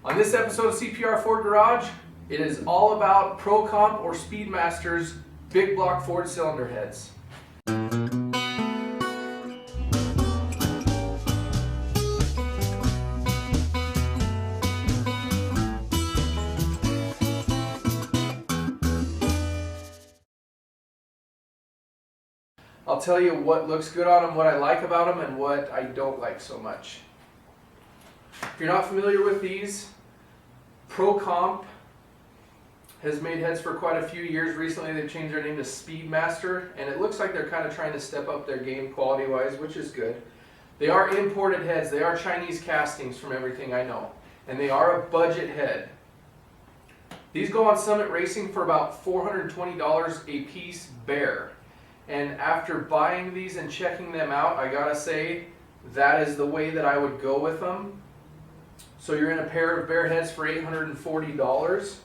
On this episode of CPR Ford Garage, it is all about Pro Comp or Speedmaster's big block Ford cylinder heads. I'll tell you what looks good on them, what I like about them, and what I don't like so much. If you're not familiar with these, Pro Comp has made heads for quite a few years. Recently they've changed their name to Speedmaster, and it looks like they're kind of trying to step up their game quality-wise, which is good. They are imported heads. They are Chinese castings from everything I know, and they are a budget head. These go on Summit Racing for about $420 a piece bare. And after buying these and checking them out, I gotta say, that is the way that I would go with them. So you're in a pair of bare heads for $840.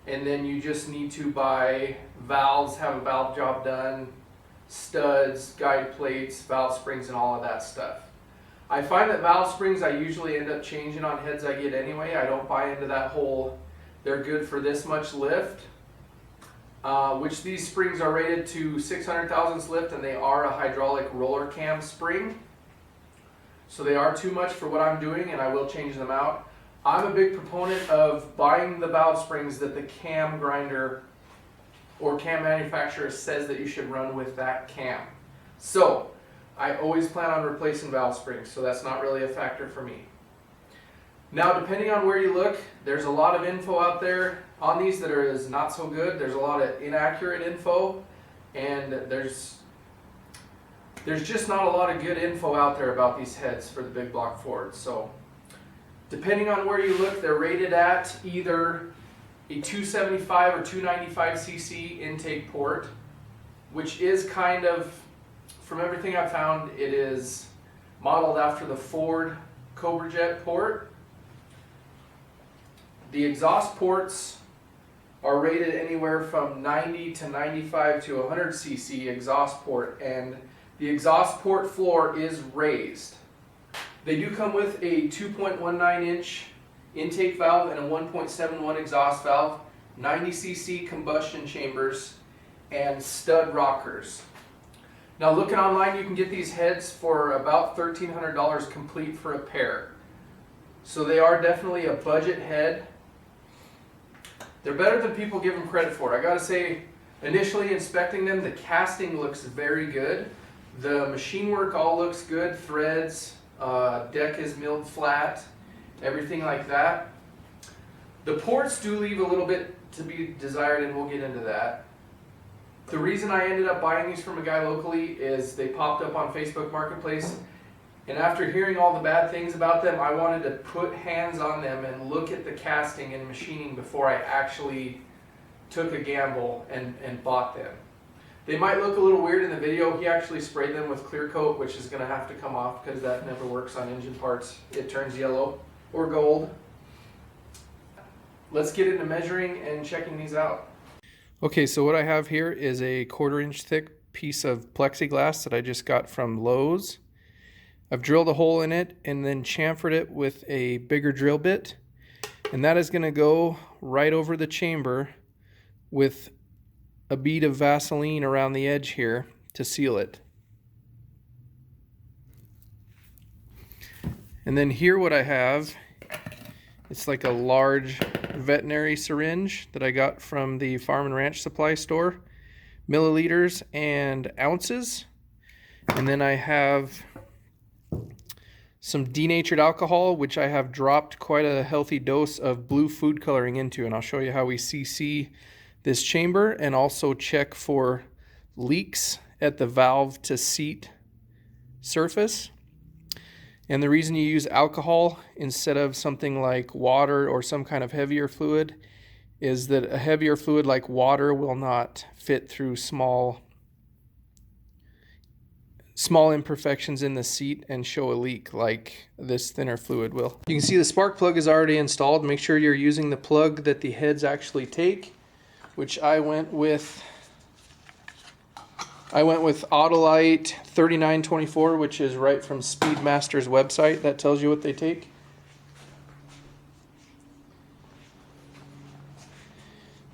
And then you just need to buy valves, have a valve job done, studs, guide plates, valve springs, and all of that stuff. I find that valve springs I usually end up changing on heads I get anyway. I don't buy into that whole, they're good for this much lift. Which these springs are rated to 600 thousandths lift, and they are a hydraulic roller cam spring. So they are too much for what I'm doing, and I will change them out. I'm a big proponent of buying the valve springs that the cam grinder or cam manufacturer says that you should run with that cam. So I always plan on replacing valve springs, so that's not really a factor for me. Now, depending on where you look, there's a lot of info out there on these that is not so good. There's a lot of inaccurate info, and there's just not a lot of good info out there about these heads for the big block Fords. So depending on where you look, they're rated at either a 275 or 295 cc intake port, which is kind of, from everything I've found, it is modeled after the Ford Cobra Jet port. The exhaust ports are rated anywhere from 90 to 95 to 100 cc exhaust port, and the exhaust port floor is raised. They do come with a 2.19 inch intake valve and a 1.71 exhaust valve, 90 cc combustion chambers, and stud rockers. Now, looking online, you can get these heads for about $1,300 complete for a pair. So they are definitely a budget head. They're better than people give them credit for. I gotta say, initially inspecting them, the casting looks very good. The machine work all looks good. Threads, deck is milled flat, everything like that. The ports do leave a little bit to be desired, and we'll get into that. The reason I ended up buying these from a guy locally is they popped up on Facebook Marketplace, and after hearing all the bad things about them, I wanted to put hands on them and look at the casting and machining before I actually took a gamble and bought them. They might look a little weird in the video. He actually sprayed them with clear coat, which is going to have to come off because that never works on engine parts. It turns yellow or gold. Let's get into measuring and checking these out. Okay, so what I have here is a 1/4 inch thick piece of plexiglass that I just got from Lowe's. I've drilled a hole in it and then chamfered it with a bigger drill bit, and that is going to go right over the chamber with a bead of Vaseline around the edge here to seal it. And then here what I have, it's like a large veterinary syringe that I got from the Farm and Ranch Supply store, milliliters and ounces. And then I have some denatured alcohol, which I have dropped quite a healthy dose of blue food coloring into, and I'll show you how we CC this chamber and also check for leaks at the valve to seat surface. And the reason you use alcohol instead of something like water or some kind of heavier fluid is that a heavier fluid like water will not fit through small imperfections in the seat and show a leak like this thinner fluid will. You can see the spark plug is already installed. Make sure you're using the plug that the heads actually take, which I went with Autolite 3924, which is right from Speedmaster's website. That tells you what they take.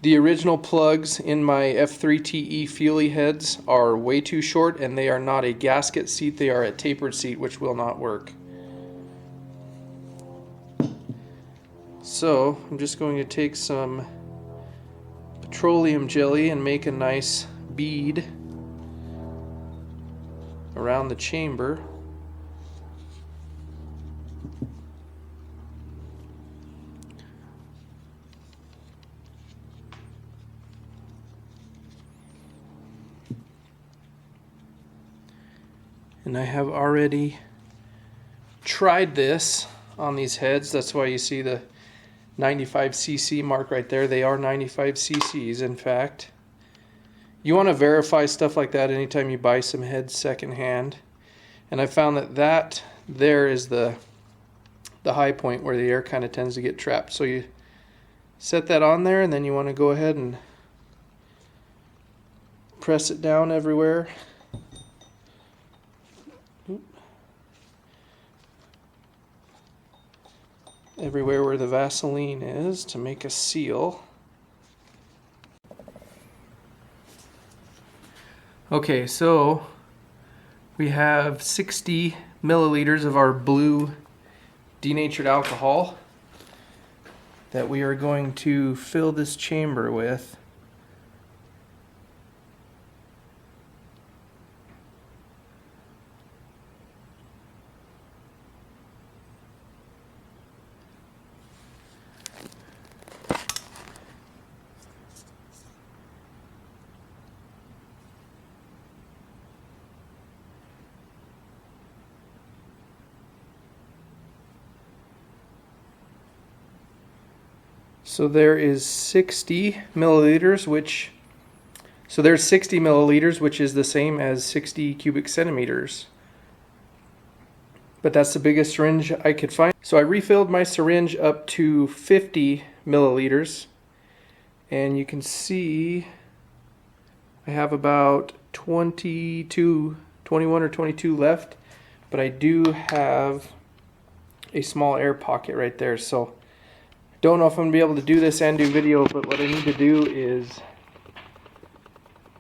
The original plugs in my F3TE Feely heads are way too short, and they are not a gasket seat, they are a tapered seat, which will not work. So I'm just going to take some petroleum jelly and make a nice bead around the chamber. And I have already tried this on these heads. That's why you see the 95cc mark right there. They are 95cc's, in fact. You want to verify stuff like that anytime you buy some heads secondhand. And I found that there is the high point where the air kind of tends to get trapped. So you set that on there, and then you want to go ahead and press it down everywhere. Everywhere where the Vaseline is to make a seal. Okay, so we have 60 milliliters of our blue denatured alcohol that we are going to fill this chamber with. So there is 60 milliliters, there's 60 milliliters, which is the same as 60 cubic centimeters. But that's the biggest syringe I could find. So I refilled my syringe up to 50 milliliters. And you can see I have about 21 or 22 left. But I do have a small air pocket right there. So don't know if I'm going to be able to do this and do video, but what I need to do is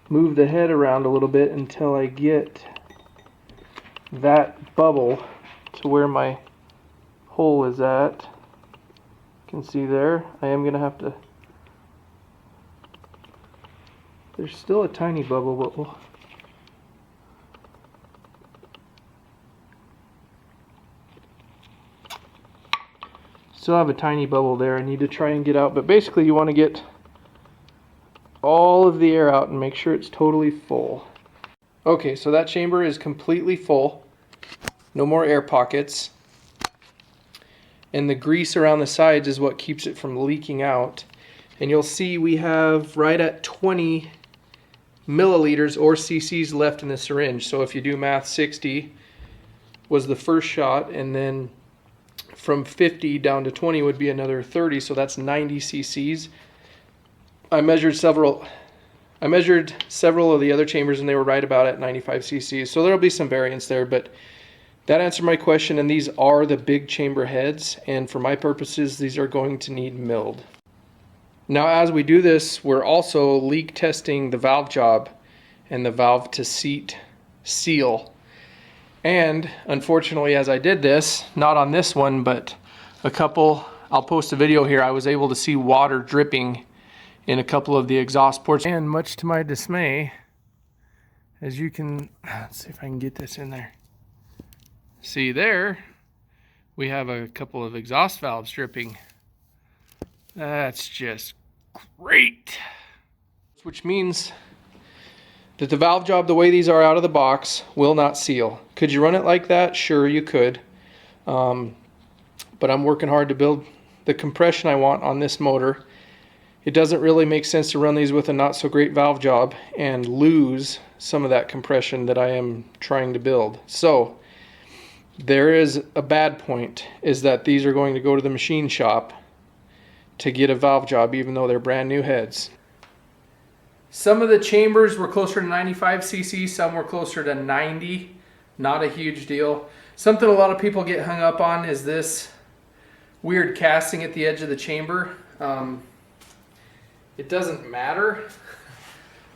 move the head around a little bit until I get that bubble to where my hole is at. You can see there. I am going to have to... There's still a tiny bubble, but we'll... Still have a tiny bubble there I need to try and get out, but basically you want to get all of the air out and make sure it's totally full. Okay, so that chamber is completely full. No more air pockets. And the grease around the sides is what keeps it from leaking out. And you'll see we have right at 20 milliliters or cc's left in the syringe. So if you do math, 60 was the first shot, and then from 50 down to 20 would be another 30, so that's 90 cc's. I measured several of the other chambers, and they were right about at 95 cc's, so there'll be some variance there, but that answered my question, and these are the big chamber heads, and for my purposes, these are going to need milled. Now, as we do this, we're also leak testing the valve job and the valve to seat seal. And unfortunately, as I did this, not on this one, but a couple, I'll post a video here, I was able to see water dripping in a couple of the exhaust ports. And much to my dismay, as you can, let's see if I can get this in there. See there, we have a couple of exhaust valves dripping. That's just great. Which means that the valve job, the way these are out of the box, will not seal. Could you run it like that? Sure, you could. But I'm working hard to build the compression I want on this motor. It doesn't really make sense to run these with a not so great valve job and lose some of that compression that I am trying to build. So there is a bad point, is that these are going to go to the machine shop to get a valve job, even though they're brand new heads. Some of the chambers were closer to 95 cc, some were closer to 90. Not a huge deal. Something a lot of people get hung up on is this weird casting at the edge of the chamber. It doesn't matter.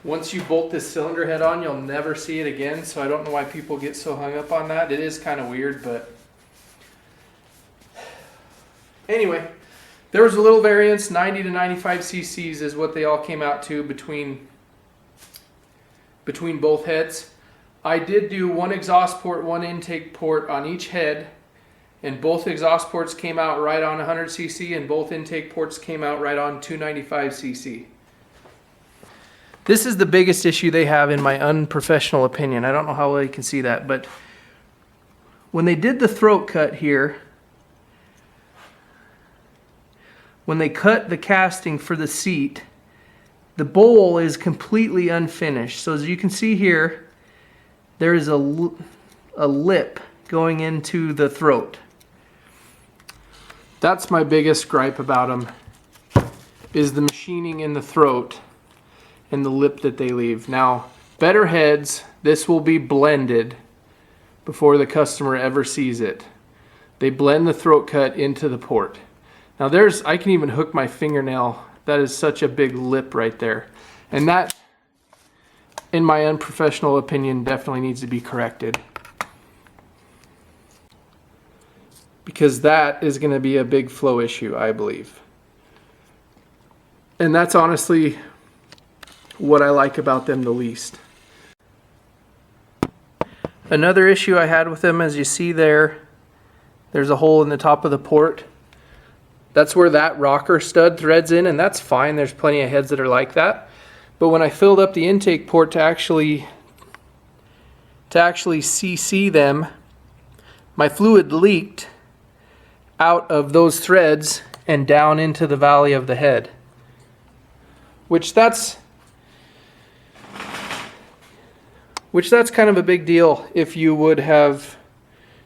Once you bolt this cylinder head on, you'll never see it again, so I don't know why people get so hung up on that. It is kind of weird, but anyway, there was a little variance. 90 to 95 cc's is what they all came out to between both heads. I did do one exhaust port, one intake port on each head, and both exhaust ports came out right on 100 cc and both intake ports came out right on 295 cc. This is the biggest issue they have in my unprofessional opinion. I don't know how well you can see that, but when they did the throat cut here, when they cut the casting for the seat, the bowl is completely unfinished. So as you can see here, there is a lip going into the throat. That's my biggest gripe about them, is the machining in the throat and the lip that they leave. Now, better heads, this will be blended before the customer ever sees it. They blend the throat cut into the port. Now I can even hook my fingernail. That is such a big lip right there. And that, in my unprofessional opinion, definitely needs to be corrected. Because that is going to be a big flow issue, I believe. And that's honestly what I like about them the least. Another issue I had with them, as you see there's a hole in the top of the port. That's where that rocker stud threads in, and that's fine. There's plenty of heads that are like that. But when I filled up the intake port to actually CC them, my fluid leaked out of those threads and down into the valley of the head. Which that's kind of a big deal if you would have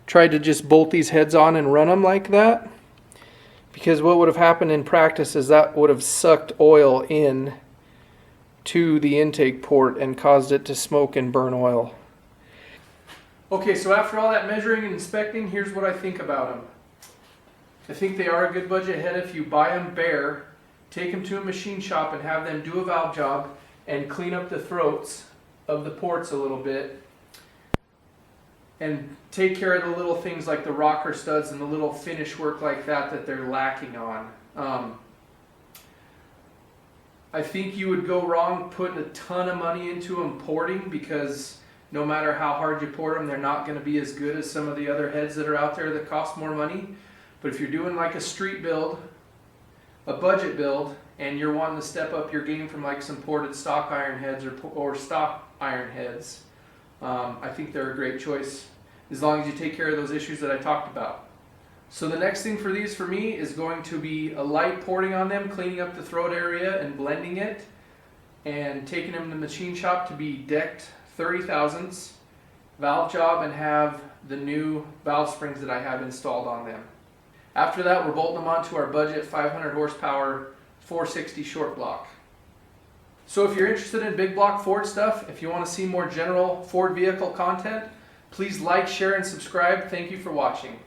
tried to just bolt these heads on and run them like that. Because what would have happened in practice is that would have sucked oil in to the intake port and caused it to smoke and burn oil. Okay, so after all that measuring and inspecting, here's what I think about them. I think they are a good budget head if you buy them bare, take them to a machine shop and have them do a valve job and clean up the throats of the ports a little bit and take care of the little things like the rocker studs and the little finish work like that they're lacking on. I think you would go wrong putting a ton of money into them porting, because no matter how hard you port them, they're not going to be as good as some of the other heads that are out there that cost more money. But if you're doing like a street build, a budget build, and you're wanting to step up your game from like some ported stock iron heads or stock iron heads, I think they're a great choice as long as you take care of those issues that I talked about. So the next thing for these for me is going to be a light porting on them, cleaning up the throat area and blending it, and taking them to the machine shop to be decked 30 thousandths, valve job, and have the new valve springs that I have installed on them. After that, we're bolting them onto our budget 500 horsepower 460 short block. So if you're interested in big block Ford stuff, if you want to see more general Ford vehicle content, please like, share, and subscribe. Thank you for watching.